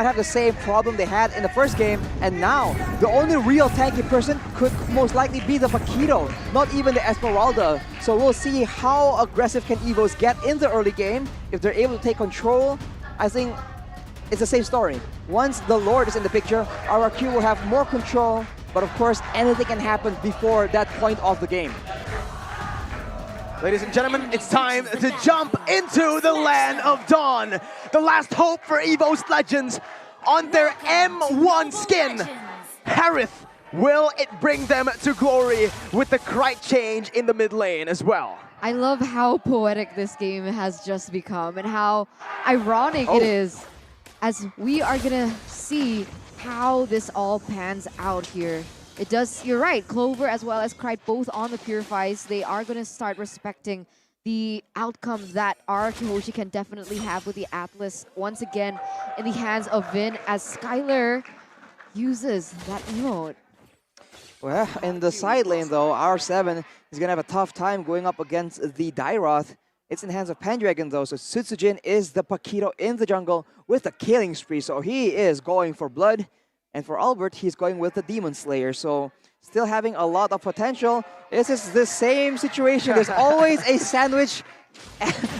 might have the same problem they had in the first game, and now the only real tanky person could most likely be the Paquito, not even the Esmeralda. So we'll see how aggressive can Evos get in the early game. If they're able to take control, I think it's the same story. Once the Lord is in the picture, Rrq will have more control, but of course anything can happen before that point of the game. Ladies and gentlemen, it's time to jump into the land of Dawn. The last hope for Evos Legends on their M1 skin. Harith, will it bring them to glory with the Rrq change in the mid lane as well? I love how poetic this game has just become and how ironic it is as we are gonna see how this all pans out here. It does, you're right, Clover as well as Rrq both on the Purifies, they are going to start respecting the outcomes that Rrq Hoshi can definitely have with the Atlas once again in the hands of Vin as Skylar uses that emote. Well, in the side lane though, R7 is going to have a tough time going up against the Dairoth. It's in the hands of Pendragon though, so Sutsujin is the Paquito in the jungle with the killing spree, so he is going for blood. And for Albert, he's going with the Demon Slayer, so still having a lot of potential. This is the same situation. There's always a sandwich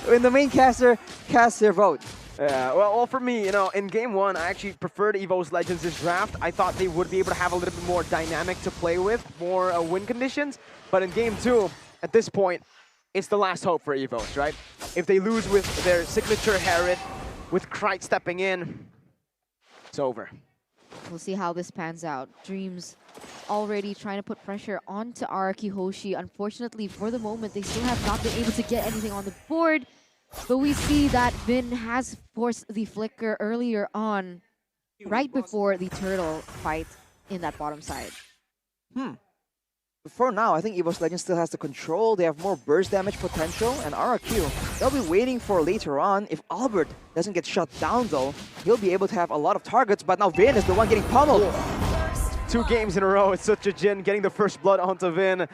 when the main caster casts their vote. Yeah, well, for me, you know, in game one, I actually preferred Evos Legends this draft. I thought they would be able to have a little bit more dynamic to play with, more win conditions. But in game two, at this point, it's the last hope for Evos, right? If they lose with their signature Harith, with Rrq stepping in, it's over. We'll see how this pans out. Dreams already trying to put pressure onto Rrq Hoshi. Unfortunately, for the moment, they still have not been able to get anything on the board. But we see that Vin has forced the flicker earlier on, right before the turtle fight in that bottom side. For now, I think Evos Legends still has the control. They have more burst damage potential, and Rrq, they'll be waiting for later on. If Albert doesn't get shut down though, he'll be able to have a lot of targets, but now Vin is the one getting pummeled. 2 games in a row, it's Sutsujin getting the first blood onto Vin.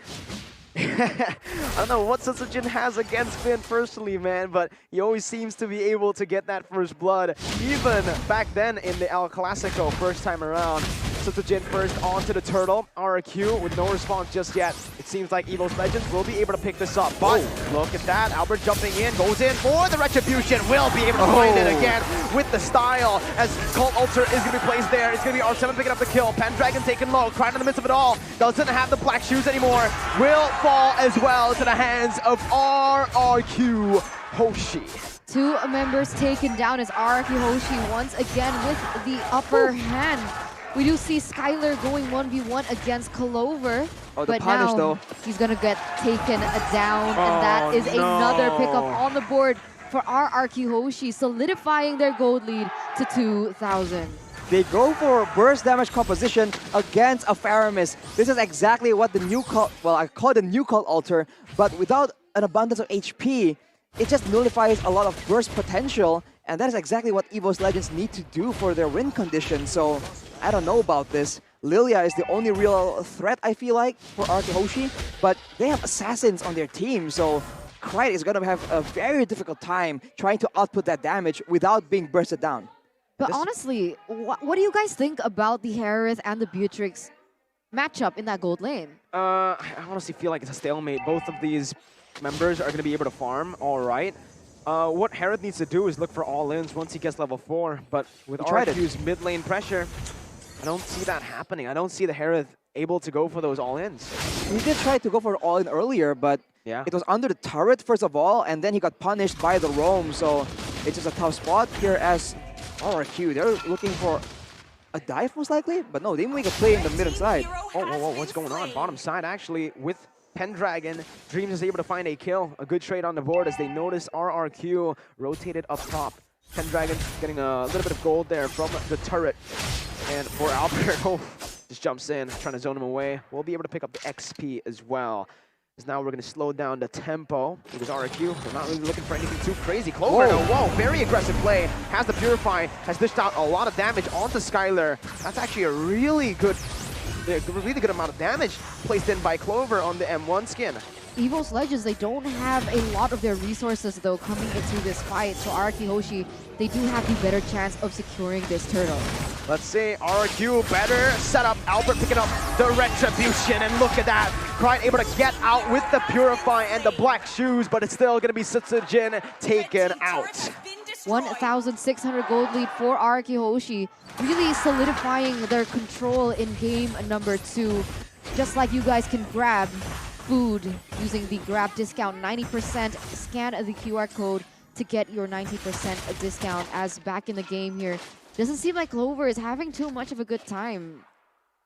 I don't know what Sutsujin has against Vin personally, man, but he always seems to be able to get that first blood. Even back then in the El Clasico, first time around, Sutsujin first onto the turtle. Rrq with no response just yet. It seems like Evos Legends will be able to pick this up. But look at that, Albert jumping in, goes in for the Retribution. Will be able to find it again with the style as Cult Ulcer is going to be placed there. It's going to be R7 picking up the kill. Pendragon taken low, Crying in the midst of it all. Doesn't have the black shoes anymore. Will fall as well to the hands of Rrq Hoshi. 2 members taken down as Rrq Hoshi once again with the upper hand. We do see Skylar going 1v1 against Clover, but punish, now though. He's gonna get taken down, and that is another pickup on the board for Rrq Hoshi, solidifying their gold lead to 2,000. They go for burst damage composition against a Faramis. This is exactly what the new cult, well, I call it the new cult altar, but without an abundance of HP, it just nullifies a lot of burst potential, and that is exactly what Evos Legends need to do for their win condition. So I don't know about this. Lilia is the only real threat, I feel like, for Rrq Hoshi, but they have assassins on their team, so Rrq is going to have a very difficult time trying to output that damage without being bursted down. But honestly, what do you guys think about the Harith and the Beatrix matchup in that gold lane? I honestly feel like it's a stalemate. Both of these members are going to be able to farm all right. What Harith needs to do is look for all-ins once he gets level 4, but with Rrq's mid lane pressure, I don't see that happening. I don't see the Harith able to go for those all-ins. He did try to go for all-in earlier, but it was under the turret first of all, and then he got punished by the roam, so it's just a tough spot here as Rrq. They're looking for a dive most likely, but no, they didn't make a play in the mid and side. Oh, what's going on? Bottom side actually with Pendragon. Dreams is able to find a kill, a good trade on the board as they notice Rrq rotated up top. Pendragon getting a little bit of gold there from the turret. And for Albert, just jumps in, trying to zone him away. We'll be able to pick up the XP as well. Because now we're going to slow down the tempo because Rrq, we're not really looking for anything too crazy. Clover, whoa, very aggressive play. Has the Purify, has dished out a lot of damage onto Skylar. That's actually a really good amount of damage placed in by Clover on the M1 skin. Evos Legends, they don't have a lot of their resources though coming into this fight. So Rrq Hoshi, they do have the better chance of securing this turtle. Let's see, Rrq better set up. Albert picking up the Retribution, and look at that. Pride able to get out with the Purify and the black shoes, but it's still going to be Sutsujin taken out. 1,600 gold lead for Rrq Hoshi, really solidifying their control in game number 2. Just like you guys can grab food using the grab discount 90%, scan the QR code to get your 90% discount. As back in the game here, doesn't seem like Clover is having too much of a good time.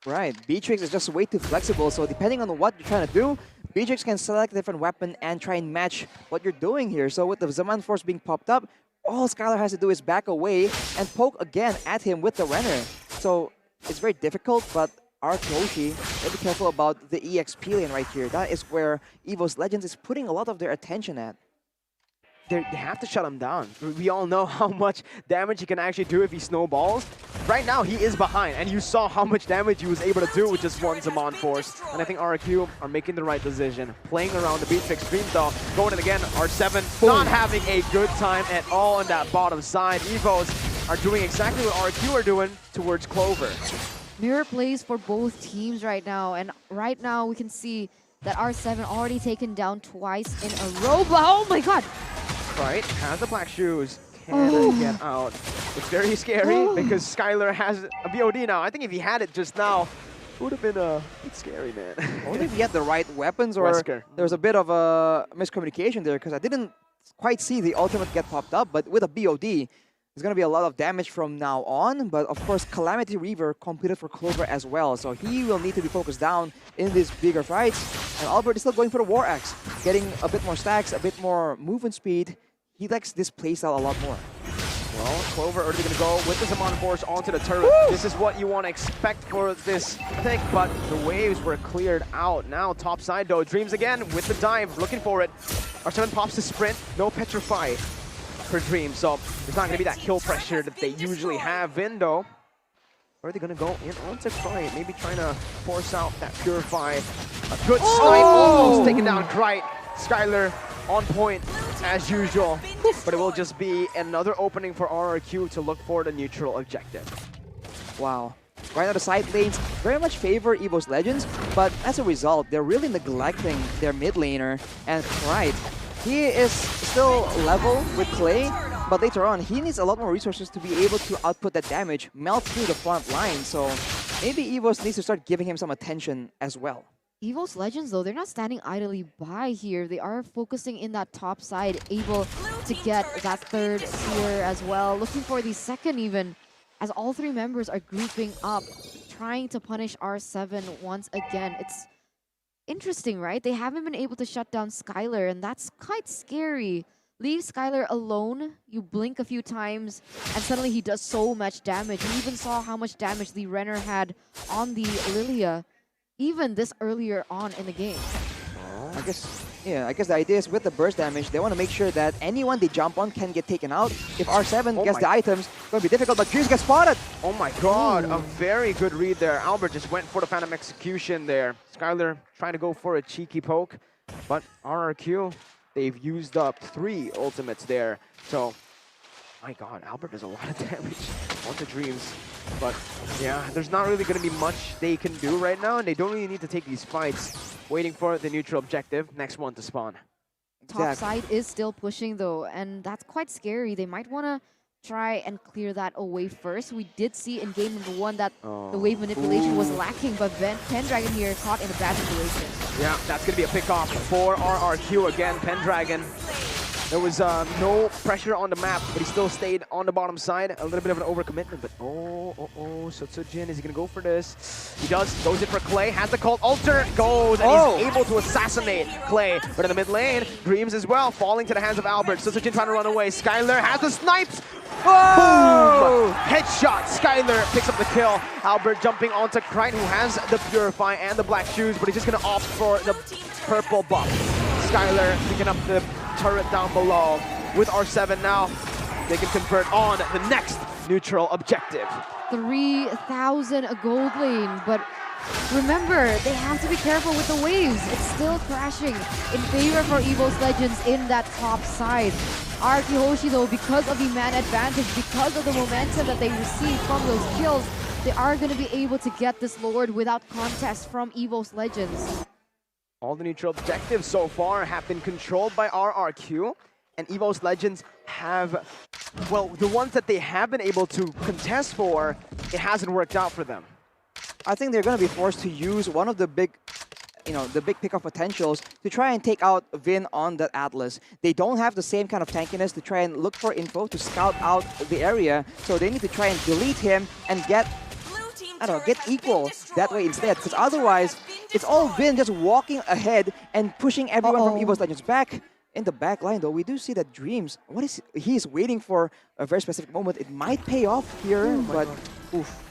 Right, Beatrix is just way too flexible, so depending on what you're trying to do, Beatrix can select a different weapon and try and match what you're doing here. So with the Zaman Force being popped up, all Skylar has to do is back away and poke again at him with the Renner. So it's very difficult, but Rrq Hoshi, be careful about the EXP lane right here. That is where Evos Legends is putting a lot of their attention at. They have to shut him down. We all know how much damage he can actually do if he snowballs. Right now, he is behind, and you saw how much damage he was able to do with just one Zaman Force. And I think Rrq are making the right decision. Playing around the Beatrix Dream though. Going in again, R7 not having a good time at all on that bottom side. Evos are doing exactly what Rrq are doing towards Clover. Mirror plays for both teams right now, and right now we can see that R7 already taken down twice in a row. But oh my god! Right, has the black shoes. Can get out. It's very scary because Skylar has a BOD now. I think if he had it just now, it would have been a bit scary, man. Only if he had the right weapons, or Wesker. there was a bit of a miscommunication there, because I didn't quite see the ultimate get popped up, but with a BOD, there's going to be a lot of damage from now on, but of course Calamity Reaver completed for Clover as well, so he will need to be focused down in these bigger fights. And Albert is still going for the War Axe, getting a bit more stacks, a bit more movement speed. He likes this playstyle a lot more. Well, Clover already going to go with the Zaman Force onto the turret. This is what you want to expect for this pick, but the waves were cleared out. Now top side though, Dreams again with the dive, looking for it. R7 pops the sprint, no Petrify for Dream, so there's not going to be that kill pressure that they usually have in though. Where are they going to go in onto Krite? Maybe trying to force out that Purify. A good snipe, almost taking down Krite. Skylar on point as usual, but it will just be another opening for Rrq to look for the neutral objective. Wow. Right now the side lanes very much favor Evos Legends, but as a result, they're really neglecting their mid laner. And Krite, he is still level with Clay, but later on, he needs a lot more resources to be able to output that damage, melt through the front line. So maybe Evos needs to start giving him some attention as well. Evos Legends though, they're not standing idly by here. They are focusing in that top side, able to get that third tier as well. Looking for the second even, as all three members are grouping up, trying to punish R7 once again. It's interesting, right? They haven't been able to shut down Skylar, and that's quite scary. Leave Skylar alone, you blink a few times, and suddenly he does so much damage. We even saw how much damage the Renner had on the Lilia, even this earlier on in the game. I guess the idea is with the burst damage, they want to make sure that anyone they jump on can get taken out. If R7 gets the items, it's going to be difficult, but Dreams gets spotted! Oh my god, a very good read there. Albert just went for the Phantom Execution there. Skylar trying to go for a cheeky poke, but Rrq, they've used up 3 ultimates there. So, my god, Albert does a lot of damage onto Dreams. But yeah, there's not really going to be much they can do right now, and they don't really need to take these fights. Waiting for the neutral objective, next one to spawn. Top side is still pushing though, and that's quite scary. They might want to try and clear that away first. We did see in game number 1 that the wave manipulation was lacking, but Pendragon here caught in a bad situation. Yeah, that's going to be a pick-off for Rrq again. Pendragon. There was no pressure on the map, but he still stayed on the bottom side. A little bit of an overcommitment, but Sutsujin, is he going to go for this? He does, goes in for Clay, has the cult alter, goes, and he's able to assassinate Clay. But in the mid lane, Dreams as well, falling to the hands of Albert. Sutsujin trying to run away. Skylar has the snipes. Boom! Headshot. Skylar picks up the kill. Albert jumping onto Krite, who has the Purify and the black shoes, but he's just going to opt for the purple buff. Skylar picking up the turret down below. With R7 now, they can convert on the next neutral objective. 3,000 gold lane, but remember, they have to be careful with the waves. It's still crashing in favor for Evos Legends in that top side. Rrq Hoshi though, because of the man advantage, because of the momentum that they receive from those kills, they are going to be able to get this Lord without contest from Evos Legends. All the neutral objectives so far have been controlled by Rrq, and Evos Legends have, well, the ones that they have been able to contest for, it hasn't worked out for them. I think they're going to be forced to use one of the big, the big pickup potentials to try and take out Vin on that Atlas. They don't have the same kind of tankiness to try and look for info to scout out the area, so they need to try and delete him and get, I don't know, get equal that way instead. Because otherwise, it's all Vin just walking ahead and pushing everyone from Evos Legends back. In the back line, though, we do see that Dreams, he's waiting for a very specific moment. It might pay off here, but oof.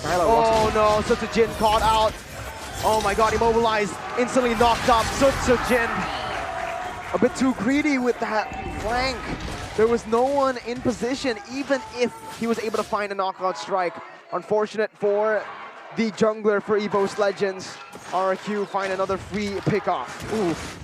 Oh no, Sutsujin caught out. Oh my god, immobilized, instantly knocked up. Sutsujin, a bit too greedy with that flank. There was no one in position, even if he was able to find a knockout strike. Unfortunate for the jungler for Evos Legends. Rrq find another free pickoff. Oof.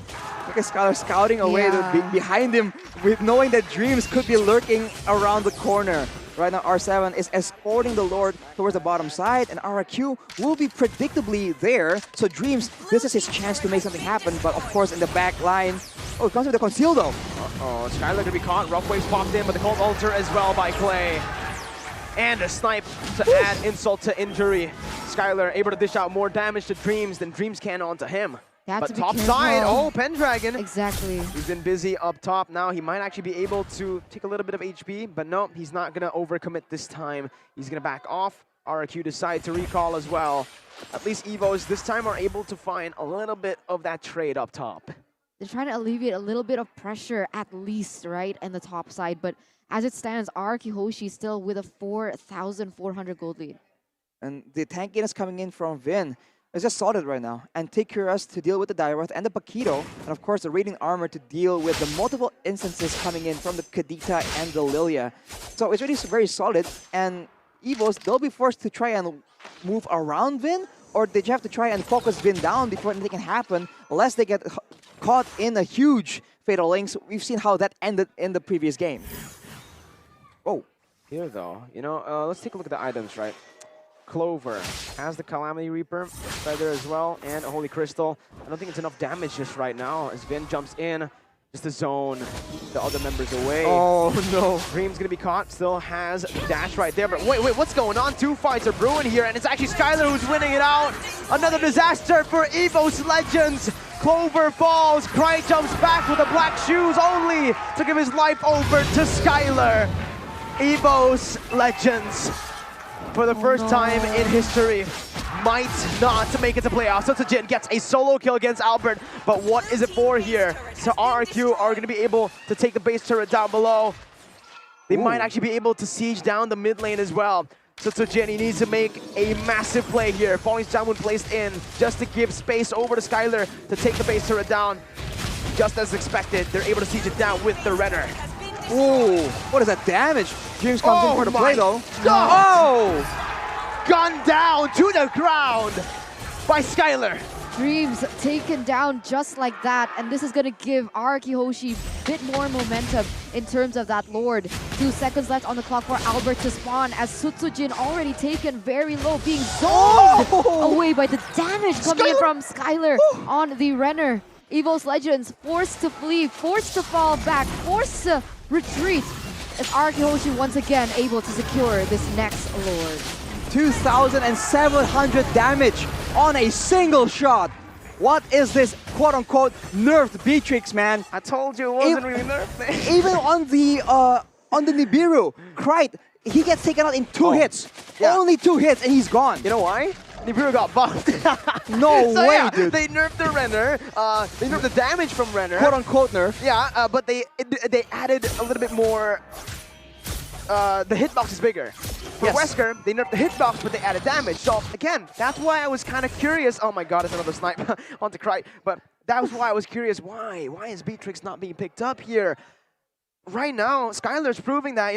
Look at Skylar scouting away behind him, with knowing that Dreams could be lurking around the corner. Right now, R7 is escorting the Lord towards the bottom side, and Rrq will be predictably there. So Dreams, this is his chance to make something happen, but of course in the back line, oh, it comes with the conceal though. Uh-oh, Skylar gonna be caught. Rough Waves popped in, but the cold altar as well by Clay. And a snipe to add insult to injury. Skylar able to dish out more damage to Dreams than Dreams can onto him. But top side, oh, Pendragon. Exactly. He's been busy up top now. He might actually be able to take a little bit of HP, but no, he's not going to overcommit this time. He's going to back off. Rrq decide to recall as well. At least Evos this time are able to find a little bit of that trade up top. They're trying to alleviate a little bit of pressure at least, right, in the top side. But as it stands, Rrq Hoshi still with a 4,400 gold lead. And the tankiness coming in from Vin is just solid right now. And take Kuras to deal with the Direwolf and the Paquito, and of course the Radiant Armor to deal with the multiple instances coming in from the Kadita and the Lilia. So it's really very solid, and Evos, they'll be forced to try and move around Vin, or they have to try and focus Vin down before anything can happen, unless they get caught in a huge Fatal Links. We've seen how that ended in the previous game. Oh. Here though, let's take a look at the items, right? Clover has the Calamity Reaper right there as well, and a Holy Crystal. I don't think it's enough damage just right now as Vin jumps in, just to zone the other members away. Oh no. Dream's gonna be caught, still has dash right there, but wait, what's going on? Two fights are brewing here, and it's actually Skylar who's winning it out. Another disaster for Evos Legends. Clover falls, Cry jumps back with the black shoes only to give his life over to Skylar. Evos Legends, for the first time in history, might not make it to playoffs. Sutsujin gets a solo kill against Albert, but what is it for here? So Rrq are going to be able to take the base turret down below. They might actually be able to siege down the mid lane as well. Sutsujin, he needs to make a massive play here. Falling Jamun placed in just to give space over to Skylar to take the base turret down. Just as expected, they're able to siege it down with the Renner. Ooh, what is that damage? Dreams comes in for the play though. Oh! Gunned down to the ground by Skylar. Dreams taken down just like that, and this is going to give Rrq Hoshi a bit more momentum in terms of that Lord. 2 seconds left on the clock for Albert to spawn, as Sutsujin already taken very low, being zoned away by the damage coming in from Skylar on the Renner. Evos Legends forced to flee, forced to fall back, forced to retreat, as Rrq Hoshi once again able to secure this next Lord. 2,700 damage on a single shot. What is this quote-unquote nerfed Beatrix, man? I told you it wasn't really nerfed. Even on the Nibiru, Krite, he gets taken out in 2 hits. Yeah. Only 2 hits and he's gone. You know why? Nibiru got buffed. No so way, yeah, dude. They nerfed the Renner. They nerfed the damage from Renner. Quote-unquote nerf. Yeah, but they added a little bit more. The hitbox is bigger. For Wesker, they nerfed the hitbox, but they added damage. So again, that's why I was kind of curious. Oh my god, it's another snipe onto Krite. But that was why I was curious. Why is Beatrix not being picked up here? Right now, Skylar's proving that,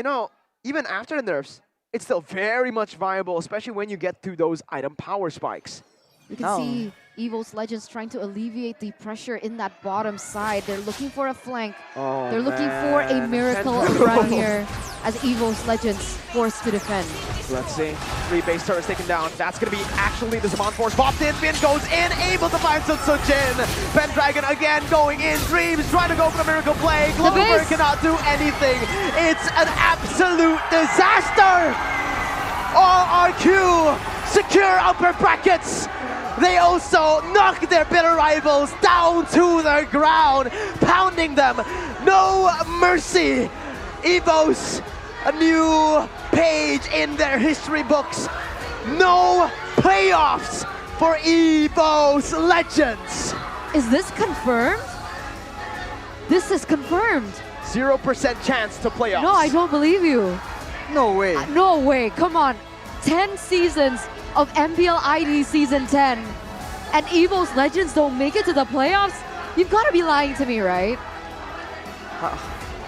even after the nerfs, it's still very much viable, especially when you get to those item power spikes. You can Oh. see Evos Legends trying to alleviate the pressure in that bottom side. They're looking for a flank. Oh, They're looking for a man. miracle And- run here as Evos Legends forced to defend. Let's see. 3 base turrets taken down. That's going to be actually the Zaman Force popped in. Finn goes in, able to find Sutsujin. Pendragon again going in. Dreams trying to go for the miracle play. Glover base. cannot do anything. It's an absolute disaster. All RQ secure upper brackets. They also knock their bitter rivals down to the ground, pounding them. No mercy. Evos, a new page in their history books. No playoffs for Evos Legends. Is this confirmed? This is confirmed. 0% chance to playoffs. No, I don't believe you. No way. No way, come on. 10 seasons of MPL ID Season 10 and Evos Legends don't make it to the playoffs? You've got to be lying to me, right?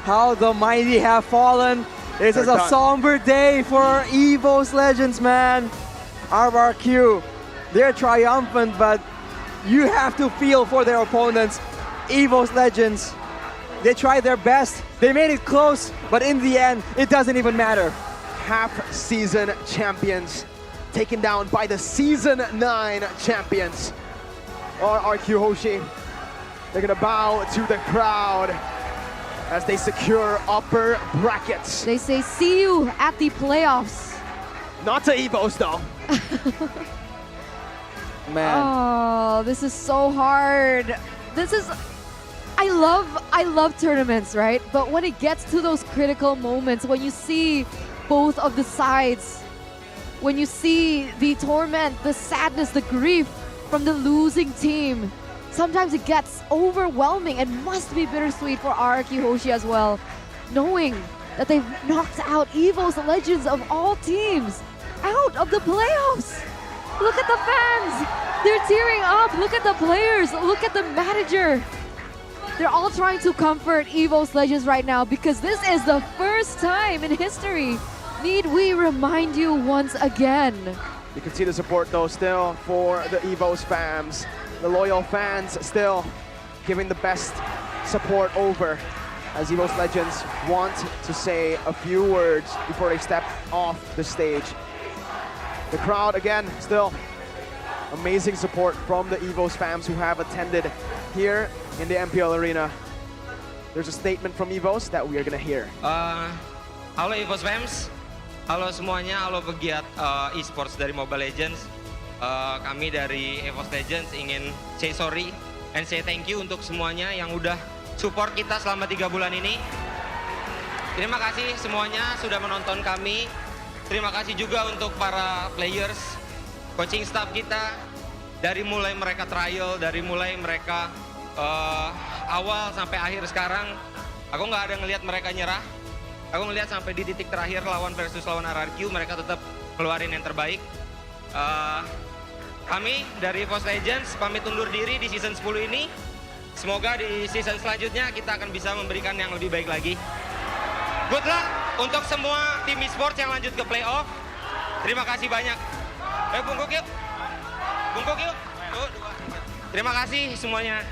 How the mighty have fallen. This is They're a done. somber day for Evos Legends, man. Rrq, they're triumphant, but you have to feel for their opponents. Evos Legends, they tried their best. They made it close, but in the end, it doesn't even matter. Half-season champions taken down by the Season 9 champions. Rrq Hoshi, they're gonna bow to the crowd as they secure upper brackets. They say, see you at the playoffs. Not to Evos though. Man. Oh, this is so hard. This is, I love tournaments, right? But when it gets to those critical moments, when you see both of the sides, when you see the torment, the sadness, the grief from the losing team, sometimes it gets overwhelming and must be bittersweet for Rrq Hoshi as well, knowing that they've knocked out Evos Legends of all teams out of the playoffs. Look at the fans. They're tearing up. Look at the players. Look at the manager. They're all trying to comfort Evos Legends right now because this is the first time in history. Need we remind you once again? You can see the support though still for the Evos fans. The loyal fans still giving the best support over as Evos Legends want to say a few words before they step off the stage. The crowd again still amazing support from the Evos fans who have attended here in the MPL arena. There's a statement from Evos that we are gonna hear. Halo Evos fans, halo semuanya, halo pegiat esports dari Mobile Legends. Kami dari Evos Legends ingin say sorry and say thank you untuk semuanya yang udah support kita selama 3 bulan ini. Terima kasih semuanya sudah menonton kami. Terima kasih juga untuk para players, coaching staff kita. Dari mulai mereka trial, dari mulai mereka awal sampai akhir sekarang. Aku nggak ada ngelihat mereka nyerah. Aku ngelihat sampai di titik terakhir lawan versus lawan Rrq, mereka tetap keluarin yang terbaik. Kami dari Evos Legends pamit undur diri di season 10 ini. Semoga di season selanjutnya kita akan bisa memberikan yang lebih baik lagi. Good luck untuk semua tim esports yang lanjut ke playoff. Terima kasih banyak. Ayo bungkuk yuk. Bungkuk yuk. Tuh, 2, 3. Terima kasih semuanya.